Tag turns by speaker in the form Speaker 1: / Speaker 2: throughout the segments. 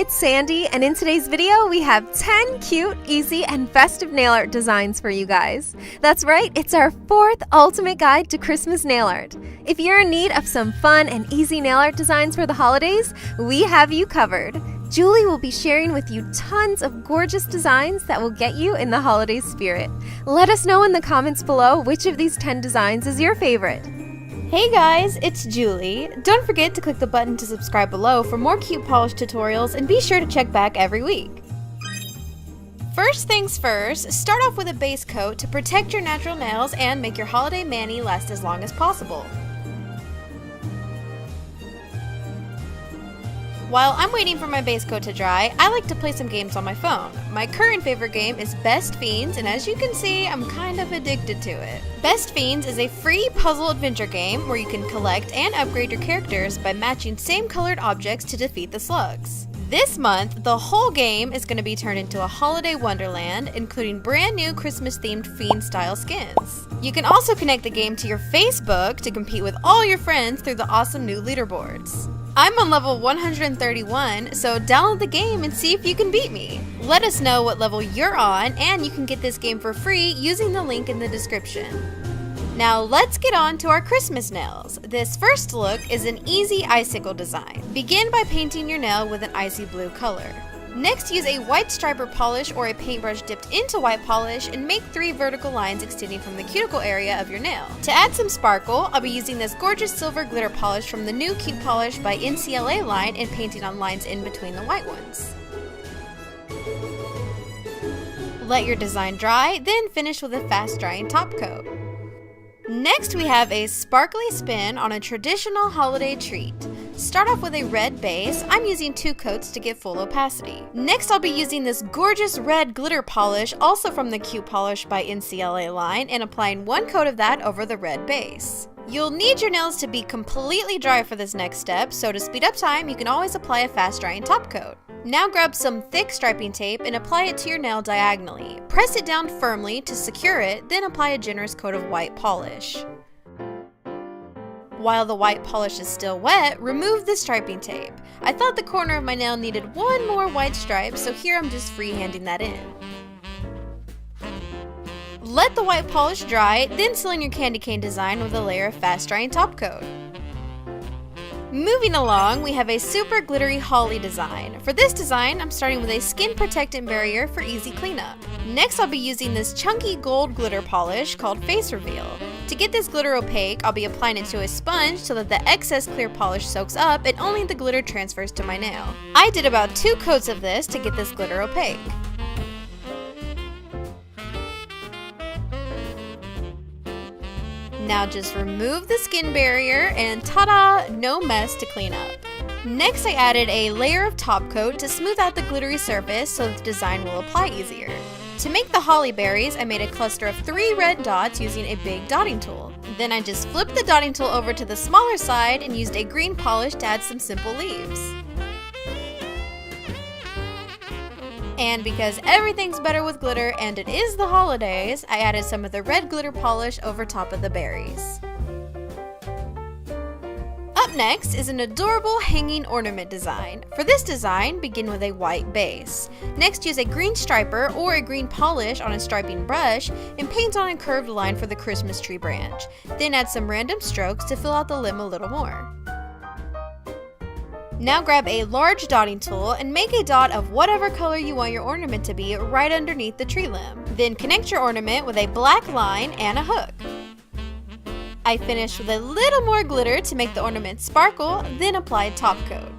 Speaker 1: it's Sandy, and in today's video we have 10 cute, easy, and festive nail art designs for you guys. That's right, it's our 4th ultimate guide to Christmas nail art. If you're in need of some fun and easy nail art designs for the holidays, we have you covered. Julie will be sharing with you tons of gorgeous designs that will get you in the holiday spirit. Let us know in the comments below which of these 10 designs is your favorite.
Speaker 2: Hey guys, it's Julie. Don't forget to click the button to subscribe below for more CutePolish tutorials, and be sure to check back every week. First things first, start off with a base coat to protect your natural nails and make your holiday mani last as long as possible. While I'm waiting for my base coat to dry, I like to play some games on my phone. My current favorite game is Best Fiends, and as you can see, I'm kind of addicted to it. Best Fiends is a free puzzle adventure game where you can collect and upgrade your characters by matching same colored objects to defeat the slugs. This month, the whole game is going to be turned into a holiday wonderland, including brand new Christmas-themed Fiend-style skins. You can also connect the game to your Facebook to compete with all your friends through the awesome new leaderboards. I'm on level 131, so download the game and see if you can beat me. Let us know what level you're on, and you can get this game for free using the link in the description. Now let's get on to our Christmas nails. This first look is an easy icicle design. Begin by painting your nail with an icy blue color. Next, use a white striper polish or a paintbrush dipped into white polish and make 3 vertical lines extending from the cuticle area of your nail. To add some sparkle, I'll be using this gorgeous silver glitter polish from the new CutePolish by NCLA line and painting on lines in between the white ones. Let your design dry, then finish with a fast drying top coat. Next, we have a sparkly spin on a traditional holiday treat. Start off with a red base. I'm using 2 coats to get full opacity. Next, I'll be using this gorgeous red glitter polish, also from the CutePolish by NCLA line, and applying 1 coat of that over the red base. You'll need your nails to be completely dry for this next step, so to speed up time, you can always apply a fast drying top coat. Now grab some thick striping tape and apply it to your nail diagonally. Press it down firmly to secure it, then apply a generous coat of white polish. While the white polish is still wet, remove the striping tape. I thought the corner of my nail needed 1 more white stripe, so here I'm just freehanding that in. Let the white polish dry, then seal in your candy cane design with a layer of fast drying top coat. Moving along, we have a super glittery holly design. For this design, I'm starting with a skin protectant barrier for easy cleanup. Next, I'll be using this chunky gold glitter polish called Face Reveal. To get this glitter opaque, I'll be applying it to a sponge so that the excess clear polish soaks up and only the glitter transfers to my nail. I did about 2 coats of this to get this glitter opaque. Now just remove the skin barrier and ta-da, no mess to clean up. Next, I added a layer of top coat to smooth out the glittery surface so the design will apply easier. To make the holly berries, I made a cluster of 3 red dots using a big dotting tool. Then I just flipped the dotting tool over to the smaller side and used a green polish to add some simple leaves. And because everything's better with glitter and it is the holidays, I added some of the red glitter polish over top of the berries. Up next is an adorable hanging ornament design. For this design, begin with a white base. Next, use a green striper or a green polish on a striping brush and paint on a curved line for the Christmas tree branch. Then add some random strokes to fill out the limb a little more. Now grab a large dotting tool and make a dot of whatever color you want your ornament to be right underneath the tree limb. Then connect your ornament with a black line and a hook. I finished with a little more glitter to make the ornament sparkle, then applied top coat.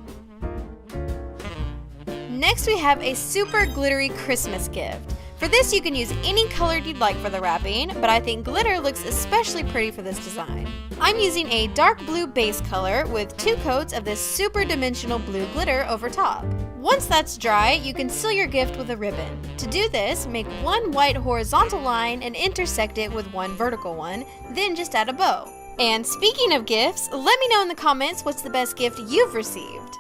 Speaker 2: Next, we have a super glittery Christmas gift. For this, you can use any color you'd like for the wrapping, but I think glitter looks especially pretty for this design. I'm using a dark blue base color with 2 coats of this super dimensional blue glitter over top. Once that's dry, you can seal your gift with a ribbon. To do this, make 1 white horizontal line and intersect it with 1 vertical one, then just add a bow. And speaking of gifts, let me know in the comments what's the best gift you've received.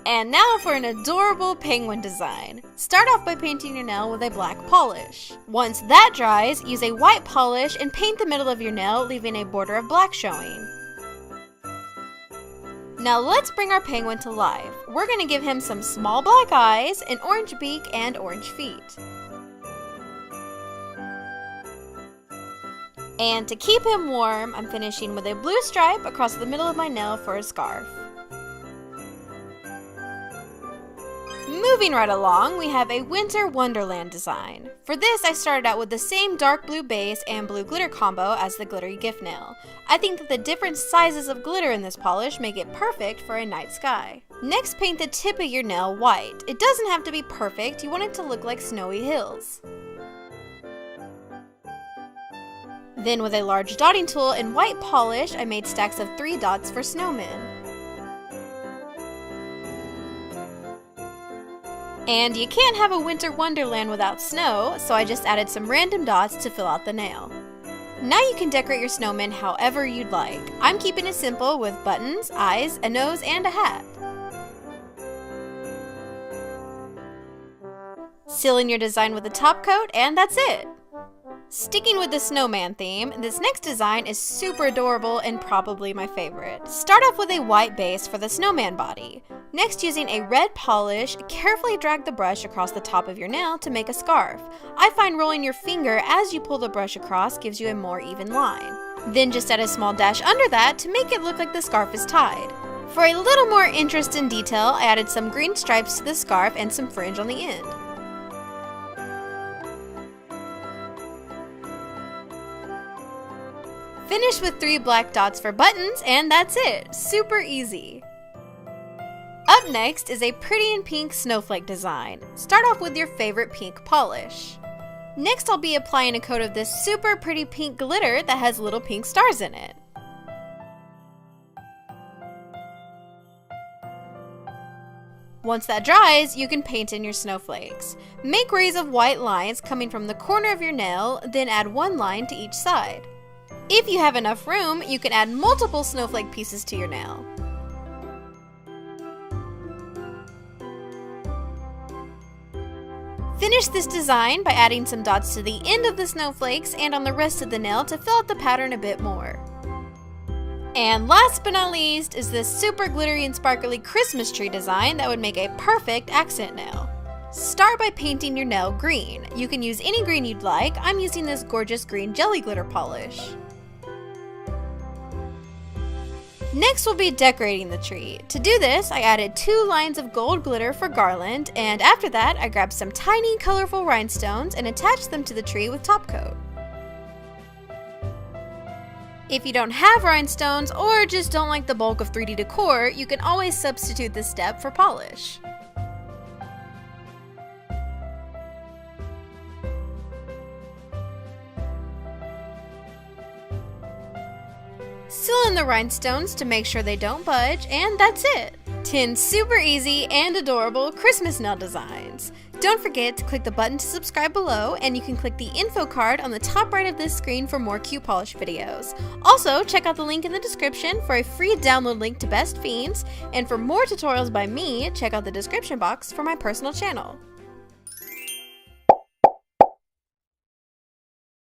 Speaker 2: And now for an adorable penguin design. Start off by painting your nail with a black polish. Once that dries, use a white polish and paint the middle of your nail, leaving a border of black showing. Now let's bring our penguin to life. We're going to give him some small black eyes, an orange beak, and orange feet. And to keep him warm, I'm finishing with a blue stripe across the middle of my nail for a scarf. Moving right along, we have a winter wonderland design. For this, I started out with the same dark blue base and blue glitter combo as the glittery gift nail. I think that the different sizes of glitter in this polish make it perfect for a night sky. Next, paint the tip of your nail white. It doesn't have to be perfect, you want it to look like snowy hills. Then with a large dotting tool and white polish, I made stacks of 3 dots for snowmen. And you can't have a winter wonderland without snow, so I just added some random dots to fill out the nail. Now you can decorate your snowman however you'd like. I'm keeping it simple with buttons, eyes, a nose, and a hat. Sealing your design with a top coat, and that's it! Sticking with the snowman theme, this next design is super adorable and probably my favorite. Start off with a white base for the snowman body. Next, using a red polish, carefully drag the brush across the top of your nail to make a scarf. I find rolling your finger as you pull the brush across gives you a more even line. Then just add a small dash under that to make it look like the scarf is tied. For a little more interest in detail, I added some green stripes to the scarf and some fringe on the end. Finish with 3 black dots for buttons, and that's it! Super easy! Up next is a pretty and pink snowflake design. Start off with your favorite pink polish. Next, I'll be applying a coat of this super pretty pink glitter that has little pink stars in it. Once that dries, you can paint in your snowflakes. Make rays of white lines coming from the corner of your nail, then add 1 line to each side. If you have enough room, you can add multiple snowflake pieces to your nail. Finish this design by adding some dots to the end of the snowflakes and on the rest of the nail to fill out the pattern a bit more. And last but not least is this super glittery and sparkly Christmas tree design that would make a perfect accent nail. Start by painting your nail green. You can use any green you'd like. I'm using this gorgeous green jelly glitter polish. Next will be decorating the tree. To do this, I added 2 lines of gold glitter for garland, and after that, I grabbed some tiny colorful rhinestones and attached them to the tree with top coat. If you don't have rhinestones or just don't like the bulk of 3D decor, you can always substitute this step for polish. Seal in the rhinestones to make sure they don't budge, and that's it! 10 super easy and adorable Christmas nail designs. Don't forget to click the button to subscribe below, and you can click the info card on the top right of this screen for more CutePolish videos. Also, check out the link in the description for a free download link to Best Fiends, and for more tutorials by me, check out the description box for my personal channel.